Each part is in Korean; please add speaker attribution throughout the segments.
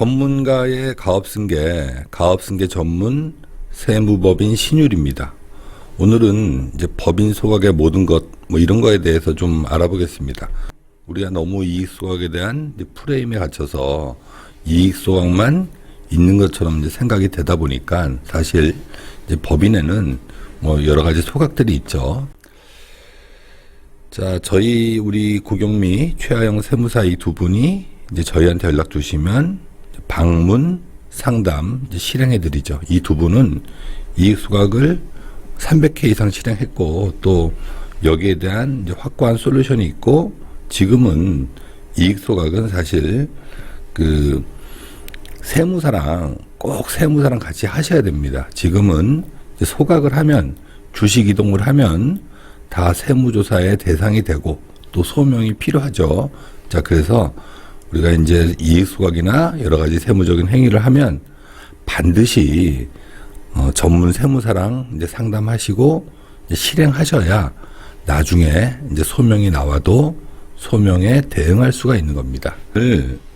Speaker 1: 전문가의 가업승계 전문 세무법인 신율입니다. 오늘은 이제 법인 소각의 모든 것, 이런 거에 대해서 좀 알아보겠습니다. 우리가 너무 이익 소각에 대한 프레임에 갇혀서 이익 소각만 있는 것처럼 이제 생각이 되다 보니까 사실 이제 법인에는 여러 가지 소각들이 있죠. 자, 우리 고경미, 최하영 세무사 이 두 분이 이제 저희한테 연락 주시면 방문, 상담, 이제 실행해드리죠. 이 두 분은 이익 소각을 300회 이상 실행했고, 또 여기에 대한 이제 확고한 솔루션이 있고, 지금은 이익 소각은 사실 세무사랑 같이 하셔야 됩니다. 지금은 이제 소각을 하면, 주식 이동을 하면 다 세무조사의 대상이 되고 또 소명이 필요하죠. 자, 그래서 우리가 이제 이익 소각이나 여러 가지 세무적인 행위를 하면 반드시 전문 세무사랑 이제 상담하시고 이제 실행하셔야 나중에 이제 소명이 나와도 소명에 대응할 수가 있는 겁니다.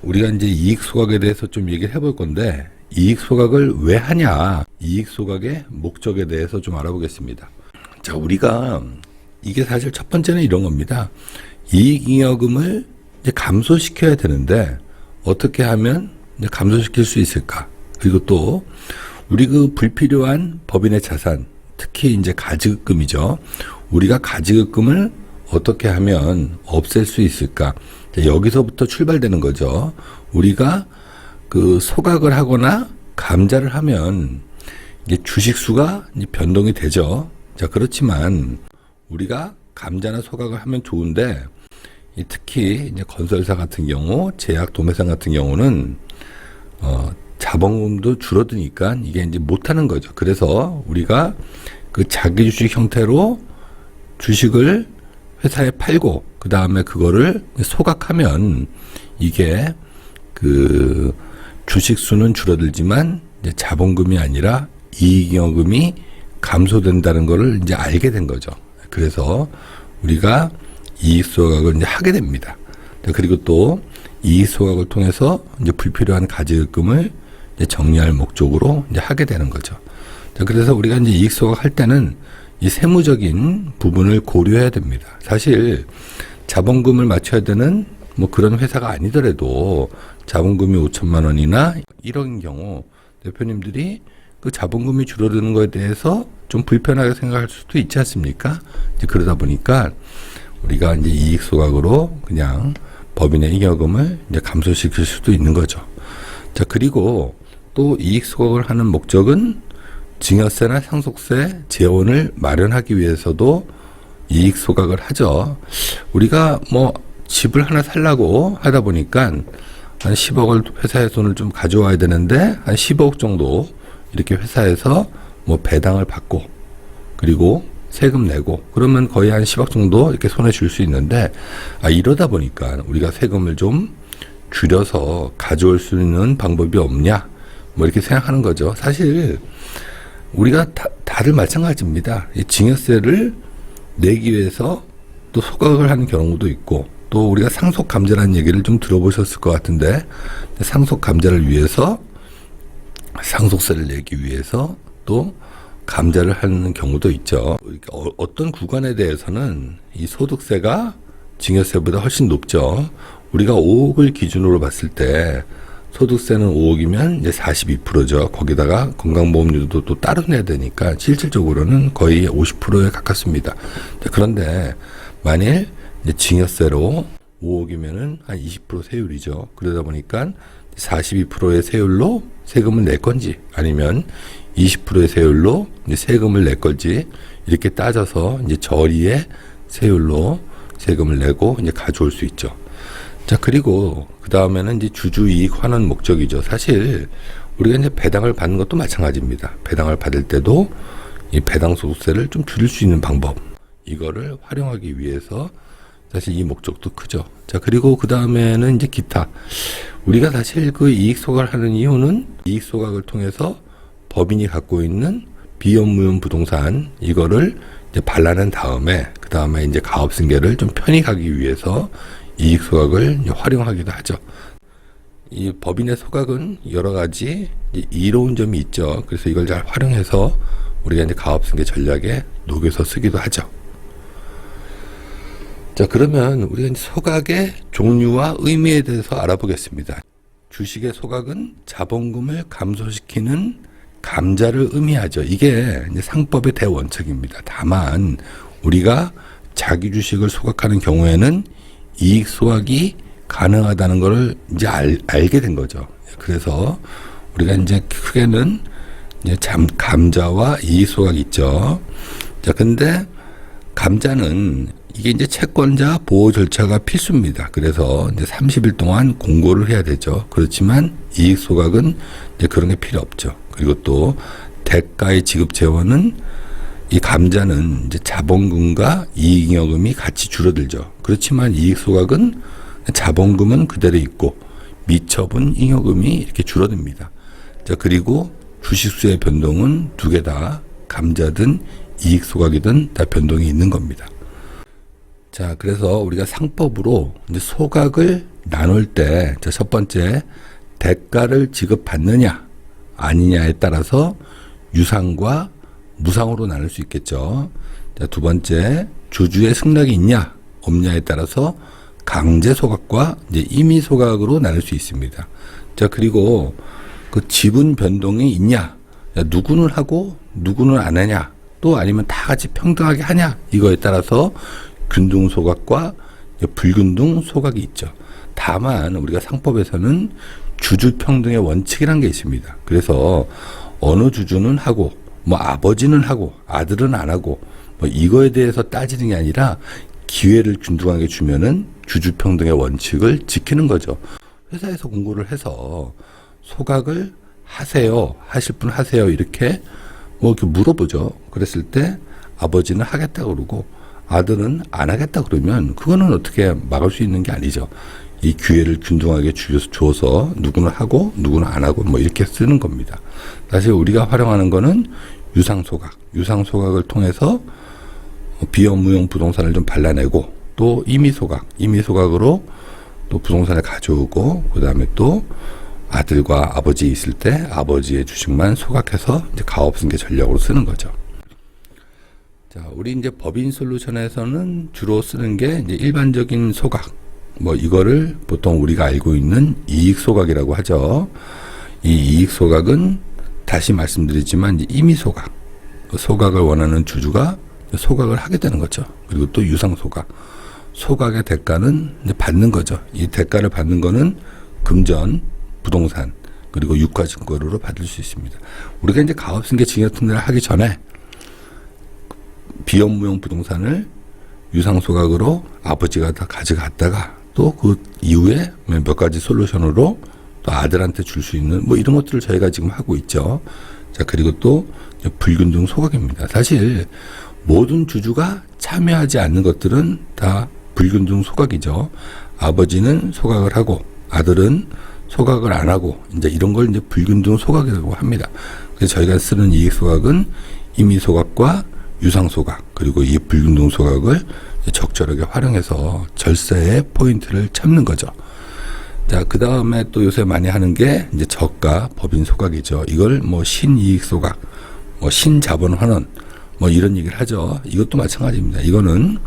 Speaker 1: 우리가 이제 이익 소각에 대해서 좀 얘기를 해볼 건데, 이익 소각을 왜 하냐, 이익 소각의 목적에 대해서 좀 알아보겠습니다. 자, 우리가 이게 사실 첫 번째는 이런 겁니다. 이익잉여금을 이제 감소시켜야 되는데 어떻게 하면 이제 감소시킬 수 있을까? 그리고 또 우리 불필요한 법인의 자산, 특히 이제 가지급금이죠. 우리가 가지급금을 어떻게 하면 없앨 수 있을까? 여기서부터 출발되는 거죠. 우리가 소각을 하거나 감자를 하면 이게 주식수가 이제 변동이 되죠. 자, 그렇지만 우리가 감자나 소각을 하면 좋은데, 특히 이제 건설사 같은 경우, 제약 도매상 같은 경우는 자본금도 줄어드니까 이게 이제 못하는 거죠. 그래서 우리가 자기 주식 형태로 주식을 회사에 팔고 그 다음에 그거를 소각하면 이게 주식 수는 줄어들지만 이제 자본금이 아니라 이익잉여금이 감소된다는 거를 이제 알게 된 거죠. 그래서 우리가 이익 소각을 이제 하게 됩니다. 그리고 또 이익 소각을 통해서 이제 불필요한 가지급금을 이제 정리할 목적으로 이제 하게 되는 거죠. 그래서 우리가 이제 이익 소각 할 때는 이 세무적인 부분을 고려해야 됩니다. 사실 자본금을 맞춰야 되는 그런 회사가 아니더라도 자본금이 5천만 원이나 1억인 경우 대표님들이 자본금이 줄어드는 것에 대해서 좀 불편하게 생각할 수도 있지 않습니까? 이제 그러다 보니까 우리가 이제 이익 소각으로 그냥 법인의 잉여금을 이제 감소시킬 수도 있는 거죠. 자, 그리고 또 이익 소각을 하는 목적은 증여세나 상속세 재원을 마련하기 위해서도 이익 소각을 하죠. 우리가 집을 하나 살라고 하다 보니까 한 10억을 회사의 돈을 좀 가져와야 되는데 한 15억 정도 이렇게 회사에서 배당을 받고 그리고 세금 내고 그러면 거의 한 10억 정도 이렇게 손에 줄 수 있는데, 이러다 보니까 우리가 세금을 좀 줄여서 가져올 수 있는 방법이 없냐 이렇게 생각하는 거죠. 사실 우리가 다들 마찬가지입니다. 이 증여세를 내기 위해서 또 소각을 하는 경우도 있고, 또 우리가 상속 감자라는 얘기를 좀 들어보셨을 것 같은데, 상속 감자를 위해서 상속세를 내기 위해서 또 감자를 하는 경우도 있죠. 어떤 구간에 대해서는 이 소득세가 증여세보다 훨씬 높죠. 우리가 5억을 기준으로 봤을 때 소득세는 5억이면 이제 42%죠. 거기다가 건강보험료도 또 따로 내야 되니까 실질적으로는 거의 50%에 가깝습니다. 그런데 만일 이제 증여세로 5억이면은 한 20% 세율이죠. 그러다 보니까 42%의 세율로 세금을 낼 건지 아니면 20%의 세율로 이제 세금을 낼 건지 이렇게 따져서 이제 저리의 세율로 세금을 내고 이제 가져올 수 있죠. 자, 그리고 그 다음에는 이제 주주이익 환원 목적이죠. 사실 우리가 이제 배당을 받는 것도 마찬가지입니다. 배당을 받을 때도 이 배당 소득세를 좀 줄일 수 있는 방법, 이거를 활용하기 위해서 사실 이 목적도 크죠. 자, 그리고 그 다음에는 이제 기타. 우리가 사실 이익 소각을 하는 이유는 이익 소각을 통해서 법인이 갖고 있는 비업무용 부동산 이거를 이제 반환한 다음에 그 다음에 이제 가업승계를 좀 편히 가기 위해서 이익 소각을 활용하기도 하죠. 이 법인의 소각은 여러 가지 이로운 점이 있죠. 그래서 이걸 잘 활용해서 우리가 이제 가업승계 전략에 녹여서 쓰기도 하죠. 자, 그러면 우리가 이제 소각의 종류와 의미에 대해서 알아보겠습니다. 주식의 소각은 자본금을 감소시키는 감자를 의미하죠. 이게 이제 상법의 대원칙입니다. 다만 우리가 자기 주식을 소각하는 경우에는 이익 소각이 가능하다는 것을 이제 알게 된 거죠. 그래서 우리가 이제 크게는 이제 감자와 이익 소각이 있죠. 자, 근데 감자는 이게 이제 채권자 보호 절차가 필수입니다. 그래서 이제 30일 동안 공고를 해야 되죠. 그렇지만 이익 소각은 이제 그런 게 필요 없죠. 그리고 또 대가의 지급 재원은 이 감자는 이제 자본금과 이익잉여금이 같이 줄어들죠. 그렇지만 이익 소각은 자본금은 그대로 있고 미처분 잉여금이 이렇게 줄어듭니다. 자, 그리고 주식수의 변동은 두 개 다 감자든 이익 소각이든 다 변동이 있는 겁니다. 자, 그래서 우리가 상법으로 이제 소각을 나눌 때, 자, 첫 번째, 대가를 지급받느냐, 아니냐에 따라서 유상과 무상으로 나눌 수 있겠죠. 자, 두 번째, 주주의 승낙이 있냐, 없냐에 따라서 강제 소각과 이제 임의 소각으로 나눌 수 있습니다. 자, 그리고 그 지분 변동이 있냐, 자, 누구는 하고 누구는 안 하냐, 또 아니면 다 같이 평등하게 하냐, 이거에 따라서 균등 소각과 불균등 소각이 있죠. 다만 우리가 상법에서는 주주 평등의 원칙이라는 게 있습니다. 그래서 어느 주주는 하고 뭐 아버지는 하고 아들은 안 하고 뭐 이거에 대해서 따지는 게 아니라 기회를 균등하게 주면은 주주 평등의 원칙을 지키는 거죠. 회사에서 공고를 해서 소각을 하세요, 하실 분 하세요, 이렇게 뭐 이렇게 물어보죠. 그랬을 때 아버지는 하겠다 그러고 아들은 안 하겠다 그러면 그거는 어떻게 막을 수 있는 게 아니죠. 이 기회를 균등하게 주어서 누구는 하고 누구는 안 하고 뭐 이렇게 쓰는 겁니다. 사실 우리가 활용하는 거는 유상소각, 유상소각을 통해서 비업무용 부동산을 좀 발라내고 또 임의소각, 임의소각으로 또 부동산을 가져오고 그 다음에 또 아들과 아버지 있을 때 아버지의 주식만 소각해서 이제 가업승계 전략으로 쓰는 거죠. 자, 우리 이제 법인 솔루션에서는 주로 쓰는 게 이제 일반적인 소각, 뭐 이거를 보통 우리가 알고 있는 이익 소각이라고 하죠. 이 이익 소각은 다시 말씀드리지만 이제 임의 소각, 소각을 원하는 주주가 소각을 하게 되는 거죠. 그리고 또 유상 소각, 소각의 대가는 이제 받는 거죠. 이 대가를 받는 거는 금전, 부동산, 그리고 유가증권으로 받을 수 있습니다. 우리가 이제 가업승계 증여특례를 하기 전에 비업무용 부동산을 유상소각으로 아버지가 다 가져갔다가 또 그 이후에 몇 가지 솔루션으로 또 아들한테 줄 수 있는 뭐 이런 것들을 저희가 지금 하고 있죠. 자, 그리고 또 불균등 소각입니다. 사실 모든 주주가 참여하지 않는 것들은 다 불균등 소각이죠. 아버지는 소각을 하고 아들은 소각을 안 하고 이제 이런 걸 이제 불균등 소각이라고 합니다. 그래서 저희가 쓰는 이익 소각은 임의 소각과 유상 소각 그리고 이 불균등 소각을 적절하게 활용해서 절세의 포인트를 잡는 거죠. 자, 그 다음에 또 요새 많이 하는 게 이제 저가 법인 소각이죠. 이걸 뭐 신이익 소각, 뭐 신자본 환원, 뭐 이런 얘기를 하죠. 이것도 마찬가지입니다. 이거는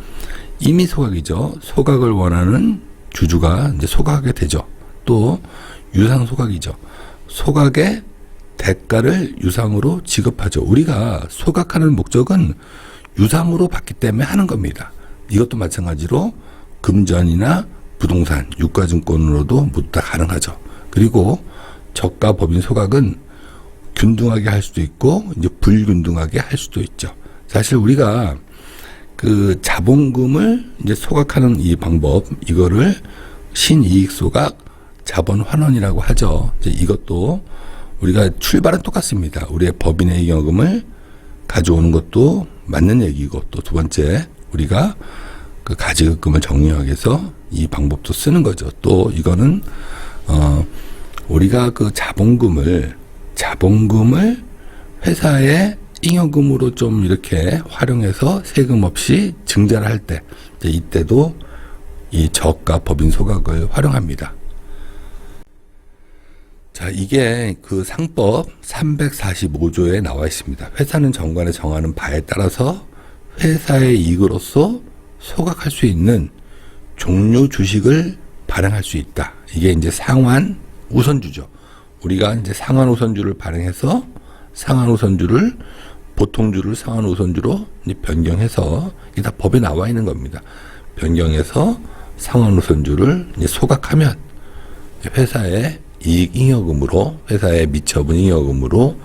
Speaker 1: 임의 소각이죠. 소각을 원하는 주주가 이제 소각하게 되죠. 또 유상 소각이죠. 소각의 대가를 유상으로 지급하죠. 우리가 소각하는 목적은 유상으로 받기 때문에 하는 겁니다. 이것도 마찬가지로 금전이나 부동산, 유가증권으로도 모두 다 가능하죠. 그리고 저가 법인 소각은 균등하게 할 수도 있고 이제 불균등하게 할 수도 있죠. 사실 우리가 그 자본금을 이제 소각하는 이 방법, 이거를 신이익 소각, 자본 환원이라고 하죠. 이제 이것도 우리가 출발은 똑같습니다. 우리의 법인의 잉여금을 가져오는 것도 맞는 얘기고 또 두 번째 우리가 그 가지급금을 정리하기 위해서 이 방법도 쓰는 거죠. 또 이거는 우리가 그 자본금을 회사의 잉여금으로 좀 이렇게 활용해서 세금 없이 증자를 할 때 이때도 이 저가 법인 소각을 활용합니다. 자, 이게 그 상법 345조에 나와 있습니다. 회사는 정관에 정하는 바에 따라서 회사의 이익으로서 소각할 수 있는 종료 주식을 발행할 수 있다. 이게 이제 상환 우선주죠. 우리가 이제 상환 우선주를 발행해서 상환 우선주를 보통주를 상환 우선주로 이제 변경해서 이게 다 법에 나와 있는 겁니다. 변경해서 상환 우선주를 이제 소각하면 회사의 이익 잉여금으로 회사에 미처분 잉여금으로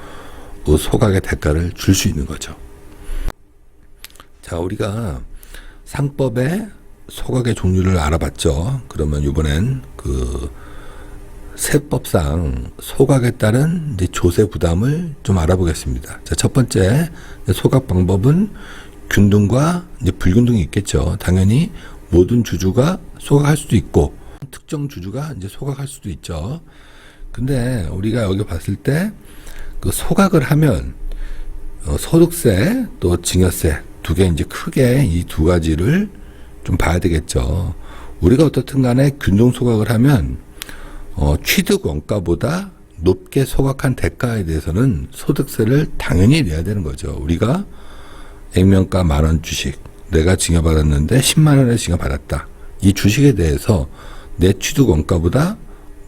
Speaker 1: 그 소각의 대가를 줄 수 있는 거죠. 자, 우리가 상법의 소각의 종류를 알아봤죠. 그러면 이번엔 그 세법상 소각에 따른 이제 조세 부담을 좀 알아보겠습니다. 자, 첫 번째 소각 방법은 균등과 이제 불균등이 있겠죠. 당연히 모든 주주가 소각할 수도 있고 특정 주주가 이제 소각할 수도 있죠. 근데 우리가 여기 봤을 때 그 소각을 하면 소득세 또 증여세 두 개 이제 크게 이 두 가지를 좀 봐야 되겠죠. 우리가 어떻든 간에 균등 소각을 하면 취득 원가보다 높게 소각한 대가에 대해서는 소득세를 당연히 내야 되는 거죠. 우리가 액면가 10,000원 주식 내가 증여받았는데 10만 원에 증여받았다. 이 주식에 대해서 내 취득 원가보다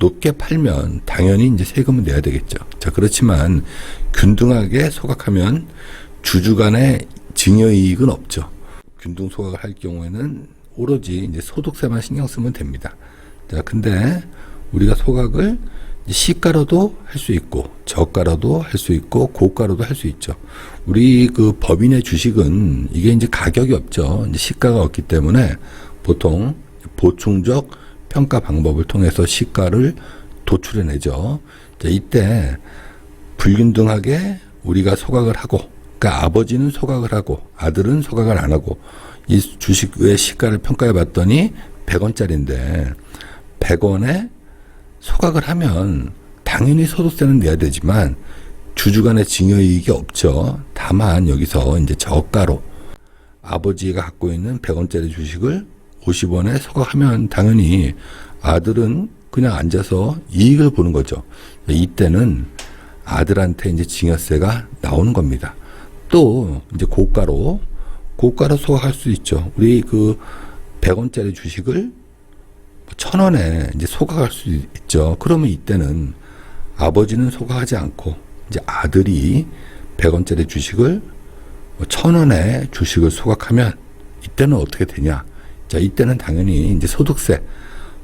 Speaker 1: 높게 팔면 당연히 이제 세금을 내야 되겠죠. 자, 그렇지만 균등하게 소각하면 주주 간의 증여이익은 없죠. 균등 소각을 할 경우에는 오로지 이제 소득세만 신경 쓰면 됩니다. 자, 근데 우리가 소각을 시가로도 할 수 있고 저가로도 할 수 있고 고가로도 할 수 있죠. 우리 그 법인의 주식은 이게 이제 가격이 없죠. 이제 시가가 없기 때문에 보통 보충적 평가 방법을 통해서 시가를 도출해내죠. 자, 이때 불균등하게 우리가 소각을 하고, 그러니까 아버지는 소각을 하고 아들은 소각을 안 하고 이 주식의 시가를 평가해 봤더니 100원짜리인데 100원에 소각을 하면 당연히 소득세는 내야 되지만 주주 간의 증여이익이 없죠. 다만 여기서 이제 저가로 아버지가 갖고 있는 100원짜리 주식을 50원에 소각하면 당연히 아들은 그냥 앉아서 이익을 보는 거죠. 이때는 아들한테 이제 증여세가 나오는 겁니다. 또 이제 고가로 소각할 수 있죠. 우리 그 100원짜리 주식을 1,000원에 이제 소각할 수 있죠. 그러면 이때는 아버지는 소각하지 않고 이제 아들이 100원짜리 주식을 1,000원에 주식을 소각하면 이때는 어떻게 되냐? 자, 이때는 당연히 이제 소득세,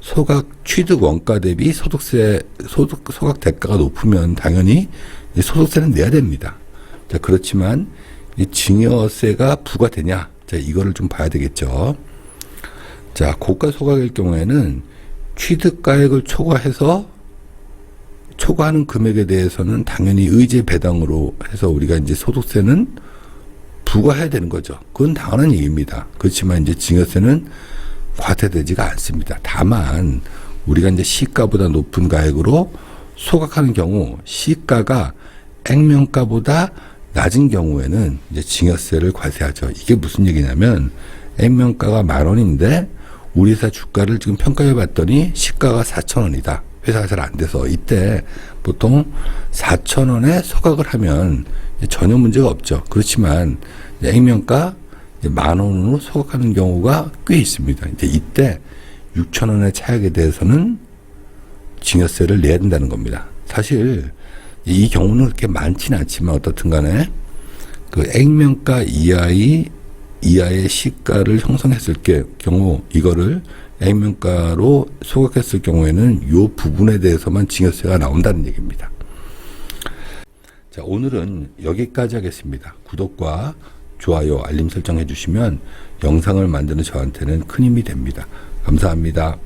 Speaker 1: 소각 취득 원가 대비 소각 대가가 높으면 당연히 이제 소득세는 내야 됩니다. 자, 그렇지만 이 증여세가 부과되냐? 자, 이거를 좀 봐야 되겠죠. 자, 고가 소각일 경우에는 취득가액을 초과하는 금액에 대해서는 당연히 의제 배당으로 해서 우리가 이제 소득세는 부과해야 되는 거죠. 그건 당연한 얘기입니다. 그렇지만 이제 증여세는 과태되지가 않습니다. 다만 우리가 이제 시가보다 높은 가액으로 소각하는 경우 시가가 액면가보다 낮은 경우에는 이제 증여세를 과세하죠. 이게 무슨 얘기냐면 액면가가 10,000원인데 우리 회사 주가를 지금 평가해 봤더니 시가가 4,000원이다. 회사가 잘 안 돼서 이때 보통 4,000원에 소각을 하면 전혀 문제가 없죠. 그렇지만 액면가 10,000원으로 소각하는 경우가 꽤 있습니다. 이제 이때 6,000원의 차액에 대해서는 증여세를 내야 된다는 겁니다. 사실 이 경우는 그렇게 많지는 않지만 어떻든 간에 그 액면가 이하의 시가를 형성했을 경우 이거를 액면가로 소각했을 경우에는 이 부분에 대해서만 증여세가 나온다는 얘기입니다. 자, 오늘은 여기까지 하겠습니다. 구독과 좋아요, 알림 설정 해주시면 영상을 만드는 저한테는 큰 힘이 됩니다. 감사합니다.